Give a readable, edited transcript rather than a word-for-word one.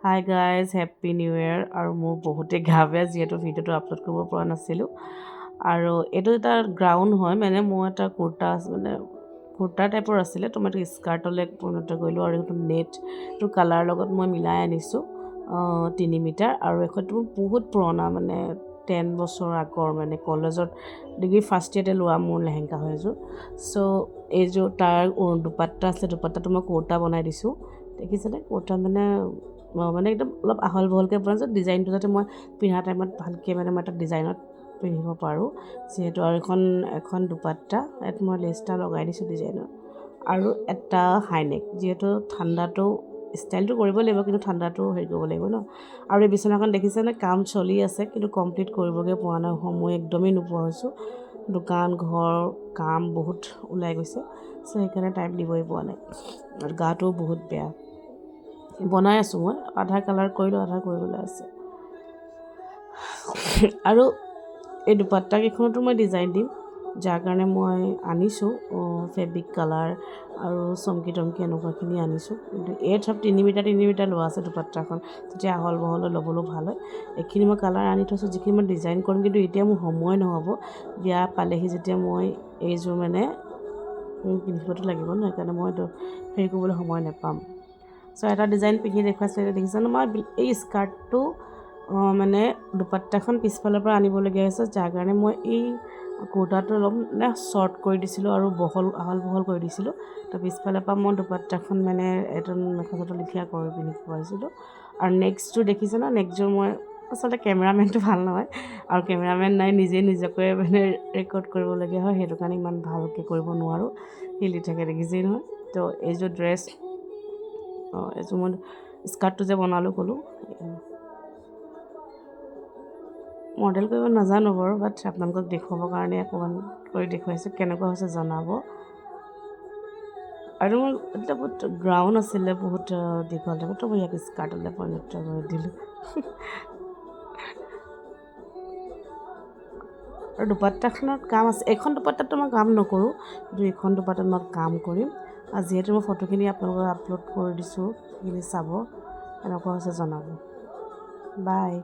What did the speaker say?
Hi guys happy new year. আৰু মোৰ বহুতেই গা বেয়া যিহেতু ভিডিঅ'টো আপলোড কৰিব পৰা নাছিলোঁ। আৰু এইটো এটা গ্ৰাউণ্ড হয়, মানে মই এটা কুৰ্তা টাইপৰ আছিলে, তো মই এইটো স্কাৰ্টলৈ পৰিণত কৰিলোঁ। আৰু এইটো নেটটো কালাৰ লগত মই মিলাই আনিছোঁ 3 মিটাৰ। আৰু এইটো বহুত পুৰণা, মানে 10 বছৰ আগৰ, মানে কলেজত ডিগ্ৰী ফাৰ্ষ্ট ইয়েৰতে লোৱা মোৰ লেহেংগা হয় এযোৰ। চ' এইযোৰ তাৰ দুপাট্টা আছে, দুপাট্টাটো মই কুৰ্তা বনাই দিছোঁ। দেখিছেনে? কুৰ্তা মানে একদম অলপ আহল বহলকৈ বনাইছোঁ, ডিজাইনটো যাতে মই পিন্ধা টাইমত ভালকৈ মই এটা ডিজাইনত পিন্ধিব পাৰোঁ যিহেতু। আৰু এখন দুপাট্টা, ইয়াত মই লেচটা লগাই দিছোঁ ডিজাইনত। আৰু এটা হাইনেক, যিহেতু ঠাণ্ডাটো ষ্টাইলটো কৰিব লাগিব, কিন্তু ঠাণ্ডাটো হেৰি কৰিব লাগিব ন। আৰু এই বিচনাখন দেখিছেনে? কাম চলি আছে, কিন্তু কমপ্লিট কৰিবগৈ পৰা নাই, সময় একদমেই নোপোৱা হৈছোঁ। দোকান ঘৰ কাম বহুত ওলাই গৈছে, চ' সেইকাৰণে টাইম দিবই পোৱা নাই। আৰু গাটোও বহুত বেয়া। বনাই আছোঁ, মই আধা কালাৰ কৰিলোঁ, আধা কৰিবলৈ আছে। আৰু এই দুপাট্টাকেইখনতো মই ডিজাইন দিম, যাৰ কাৰণে মই আনিছোঁ ফেব্ৰিক কালাৰ আৰু চমকি টমকি এনেকুৱাখিনি আনিছোঁ। কিন্তু এই চব 3 মিটাৰ লোৱা আছে দুপাট্টাখন, তেতিয়া আহল বহললৈ ল'বলৈও ভাল হয়। এইখিনি মই কালাৰ আনি থৈছোঁ, যিখিনি মই ডিজাইন কৰিম, কিন্তু এতিয়া মোৰ সময় নহ'ব। বিয়া পালেহি যেতিয়া মই এইযোৰ মানে পিন্ধিবতো লাগিব ন, সেইকাৰণে মই হেৰি কৰিবলৈ সময় নাপাম। চ' এটা ডিজাইন পিন্ধি দেখুৱাইছোঁ, এতিয়া দেখিছেনে? মই এই স্কাৰ্টটো মানে দুপাট্টাখন পিছফালৰ পৰা আনিবলগীয়া হৈছে, যাৰ কাৰণে মই এই কুৰ্তাটো অলপ মানে শ্বৰ্ট কৰি দিছিলোঁ আৰু আহল বহল কৰি দিছিলোঁ। তো পিছফালৰ পৰা মই দুপাট্টাখন মানে এটা মেখেলা চাদৰ লেখীয়া কৰি পিন্ধি পাৰিছিলোঁ। আৰু নেক্সটযোৰ দেখিছে ন? নেক্সটযোৰ মই আচলতে কেমেৰামেনটো ভাল নহয়, আৰু কেমেৰামেন নাই, নিজকে মানে ৰেকৰ্ড কৰিবলগীয়া হয়, সেইটো কাৰণে ইমান ভালকৈ কৰিব নোৱাৰোঁ, হিলি থাকে, দেখিছেই নহয়। তো এইযোৰ ড্ৰেছ, এইযোৰ মই স্কাৰ্টটো যে বনালোঁ ক'লোঁ, মডেল কৰিব নাজানো বাৰু, বাট আপোনালোকক দেখুৱাবৰ কাৰণে অকণমান কৰি দেখুৱাইছোঁ, কেনেকুৱা হৈছে জনাব। আৰু মোৰ এটা বহুত গ্ৰাউণ্ড আছিলে, বহুত দীঘল টাইপত, মই ইয়াক স্কাৰ্টলৈ পৰিণত কৰি দিলোঁ। আৰু দুপাট্টাখনত কাম আছে, এইখন দুপাট্টাতো মই কাম নকৰোঁ, কিন্তু এইখন দুপাট্টাত মই কাম কৰিম। আৰু যিহেতু মই ফটোখিনি আপোনালোকক আপলোড কৰি দিছোঁ, সেইখিনি চাব, কেনেকুৱা হৈছে জনাব। বাই।